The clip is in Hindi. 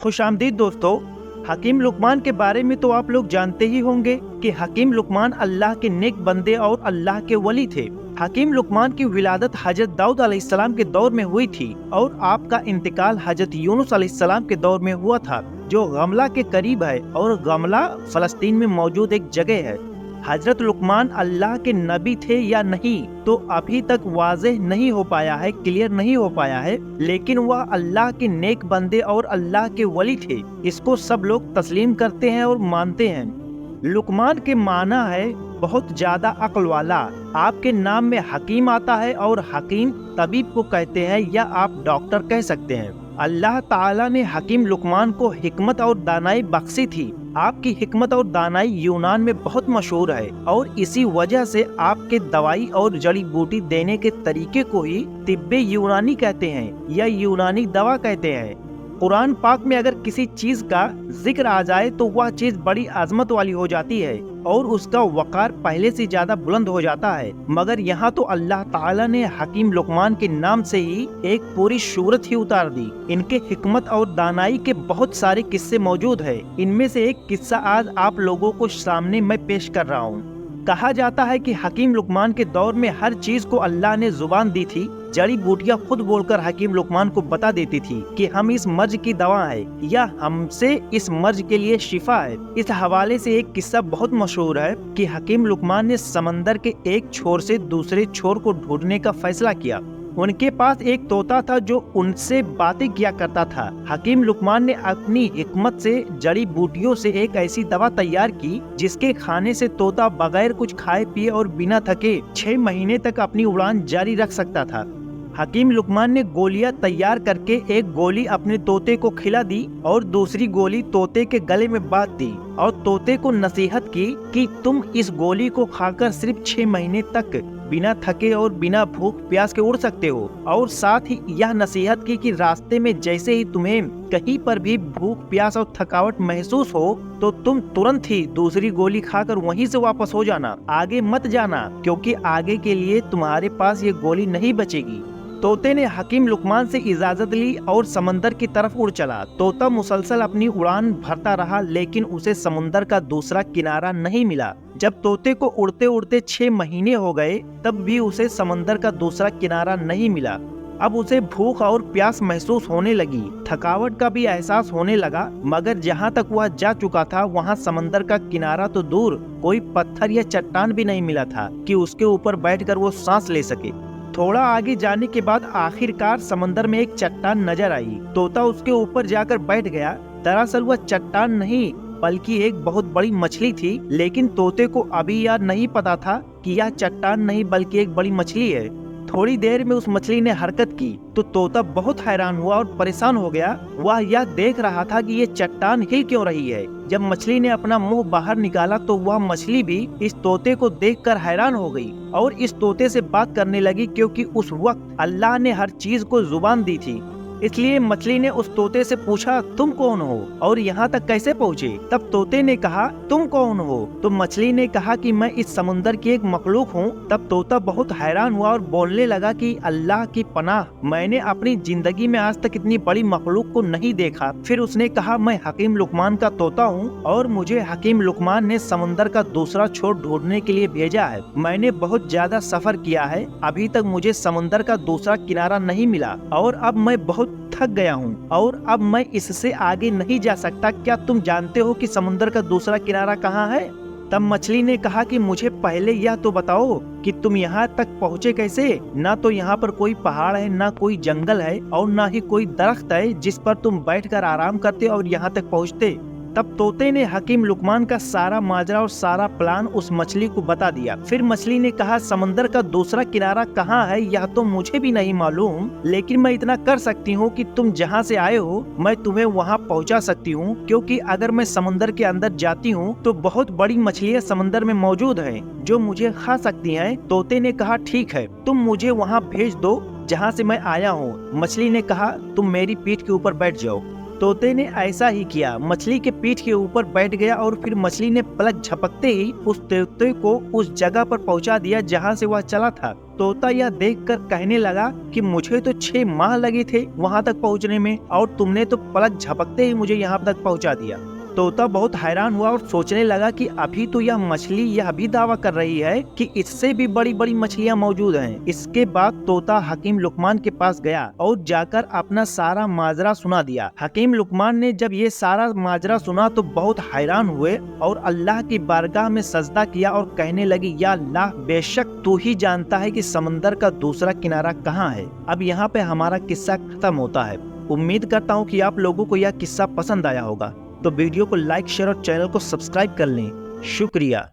खुशामदीद दोस्तों। हकीम लुकमान के बारे में तो आप लोग जानते ही होंगे कि हकीम लुकमान अल्लाह के नेक बंदे और अल्लाह के वली थे। हकीम लुकमान की विलादत हजरत दाऊद अलैहिस्सलाम के दौर में हुई थी और आपका इंतकाल हजरत यूनुस अलैहिस्सलाम के दौर में हुआ था, जो गमला के करीब है और गमला फलस्तीन में मौजूद एक जगह है। हजरत लुकमान अल्लाह के नबी थे या नहीं तो अभी तक वाज़ेह नहीं हो पाया है, क्लियर नहीं हो पाया है, लेकिन वह अल्लाह के नेक बंदे और अल्लाह के वली थे। इसको सब लोग तस्लीम करते हैं और मानते हैं। लुकमान के माना है बहुत ज्यादा अक्ल वाला। आपके नाम में हकीम आता है और हकीम तबीब को कहते हैं या आप डॉक्टर कह सकते हैं। अल्लाह ताला ने हकीम लुकमान को हिकमत और दानाई बख्शी थी। आपकी हिकमत और दानाई यूनान में बहुत मशहूर है और इसी वजह से आपके दवाई और जड़ी बूटी देने के तरीके को ही तिब्बे यूनानी कहते हैं या यूनानी दवा कहते हैं। कुरान पाक में अगर किसी चीज का जिक्र आ जाए तो वह चीज बड़ी आजमत वाली हो जाती है और उसका वकार पहले से ज्यादा बुलंद हो जाता है, मगर यहाँ तो अल्लाह ताला ने हकीम लुकमान के नाम से ही एक पूरी सूरत ही उतार दी। इनके हिकमत और दानाई के बहुत सारे किस्से मौजूद है। इनमें से एक किस्सा आज आप लोगों को सामने मैं पेश कर रहा हूँ। कहा जाता है कि हकीम लुकमान के दौर में हर चीज को अल्लाह ने जुबान दी थी। जड़ी बूटियां खुद बोलकर हकीम लुकमान को बता देती थी कि हम इस मर्ज की दवा है या हमसे इस मर्ज के लिए शिफा है। इस हवाले से एक किस्सा बहुत मशहूर है कि हकीम लुकमान ने समंदर के एक छोर से दूसरे छोर को ढूंढने का फैसला किया। उनके पास एक तोता था जो उनसे बातें किया करता था। हकीम लुकमान ने अपनी हिकमत से जड़ी बूटियों से एक ऐसी दवा तैयार की जिसके खाने से तोता बगैर कुछ खाए पिए और बिना थके 6 महीने तक अपनी उड़ान जारी रख सकता था। हकीम लुकमान ने गोलियां तैयार करके एक गोली अपने तोते को खिला दी और दूसरी गोली तोते के गले में बांध दी और तोते को नसीहत की कि तुम इस गोली को खाकर सिर्फ 6 महीने तक बिना थके और बिना भूख प्यास के उड़ सकते हो। और साथ ही यह नसीहत की कि रास्ते में जैसे ही तुम्हें कहीं पर भी भूख प्यास और थकावट महसूस हो तो तुम तुरंत ही दूसरी गोली खाकर वहीं से वापस हो जाना, आगे मत जाना, क्योंकि आगे के लिए तुम्हारे पास ये गोली नहीं बचेगी। तोते ने हकीम लुकमान से इजाजत ली और समंदर की तरफ उड़ चला। तोता मुसलसल अपनी उड़ान भरता रहा, लेकिन उसे समुंदर का दूसरा किनारा नहीं मिला। जब तोते को उड़ते उड़ते 6 महीने हो गए तब भी उसे समंदर का दूसरा किनारा नहीं मिला। अब उसे भूख और प्यास महसूस होने लगी, थकावट का भी एहसास होने लगा, मगर जहाँ तक वह जा चुका था वहाँ समंदर का किनारा तो दूर, कोई पत्थर या चट्टान भी नहीं मिला था कि उसके ऊपर बैठकर वो सांस ले सके। थोड़ा आगे जाने के बाद आखिरकार समंदर में एक चट्टान नजर आई। तोता उसके ऊपर जाकर बैठ गया। दरअसल वह चट्टान नहीं बल्कि एक बहुत बड़ी मछली थी, लेकिन तोते को अभी यह नहीं पता था कि यह चट्टान नहीं बल्कि एक बड़ी मछली है। थोड़ी देर में उस मछली ने हरकत की तो तोता बहुत हैरान हुआ और परेशान हो गया। वह यह देख रहा था कि ये चट्टान हिल क्यों रही है। जब मछली ने अपना मुंह बाहर निकाला तो वह मछली भी इस तोते को देखकर हैरान हो गई और इस तोते से बात करने लगी, क्योंकि उस वक्त अल्लाह ने हर चीज को जुबान दी थी। इसलिए मछली ने उस तोते से पूछा, तुम कौन हो और यहाँ तक कैसे पहुँचे? तब तोते ने कहा, तुम कौन हो? तो मछली ने कहा कि मैं इस समुंदर की एक मखलूक हूँ। तब तोता बहुत हैरान हुआ और बोलने लगा कि अल्लाह की पनाह, मैंने अपनी जिंदगी में आज तक इतनी बड़ी मखलूक को नहीं देखा। फिर उसने कहा, मैं हकीम लुकमान का तोता हूँ और मुझे हकीम लुकमान ने समुंदर का दूसरा छोर ढूंढने के लिए भेजा है। मैंने बहुत ज्यादा सफर किया है, अभी तक मुझे समुंदर का दूसरा किनारा नहीं मिला और अब मैं बहुत थक गया हूँ और अब मैं इससे आगे नहीं जा सकता। क्या तुम जानते हो कि समुंदर का दूसरा किनारा कहाँ है? तब मछली ने कहा कि मुझे पहले यह तो बताओ कि तुम यहाँ तक पहुँचे कैसे? ना तो यहाँ पर कोई पहाड़ है, ना कोई जंगल है और ना ही कोई दरख्त है जिस पर तुम बैठकर आराम करते और यहाँ तक पहुँचते। तब तोते ने हकीम लुकमान का सारा माजरा और सारा प्लान उस मछली को बता दिया। फिर मछली ने कहा, समंदर का दूसरा किनारा कहाँ है यह तो मुझे भी नहीं मालूम, लेकिन मैं इतना कर सकती हूँ कि तुम जहाँ से आए हो मैं तुम्हें वहाँ पहुँचा सकती हूँ, क्योंकि अगर मैं समंदर के अंदर जाती हूँ तो बहुत बड़ी मछलियाँ समंदर में मौजूद हैं जो मुझे खा सकती हैं। तोते ने कहा, ठीक है, तुम मुझे वहाँ भेज दो जहाँ से मैं आया हूँ। मछली ने कहा, तुम मेरी पीठ के ऊपर बैठ जाओ। तोते ने ऐसा ही किया, मछली के पीठ के ऊपर बैठ गया और फिर मछली ने पलक झपकते ही उस तोते को उस जगह पर पहुंचा दिया जहां से वह चला था। तोता यह देखकर कहने लगा कि मुझे तो 6 माह लगे थे वहां तक पहुंचने में और तुमने तो पलक झपकते ही मुझे यहाँ तक पहुंचा दिया। तोता बहुत हैरान हुआ और सोचने लगा कि अभी तो यह मछली यह भी दावा कर रही है कि इससे भी बड़ी बड़ी मछलियां मौजूद हैं। इसके बाद तोता हकीम लुकमान के पास गया और जाकर अपना सारा माजरा सुना दिया। हकीम लुकमान ने जब ये सारा माजरा सुना तो बहुत हैरान हुए और अल्लाह की बारगाह में सजदा किया और कहने लगी, या अल्लाह, बेशक तू ही जानता है कि समंदर का दूसरा किनारा कहाँ है। अब यहाँ पे हमारा किस्सा खत्म होता है। उम्मीद करता हूँ कि आप लोगों को यह किस्सा पसंद आया होगा, तो वीडियो को लाइक, शेयर और चैनल को सब्सक्राइब कर लें। शुक्रिया।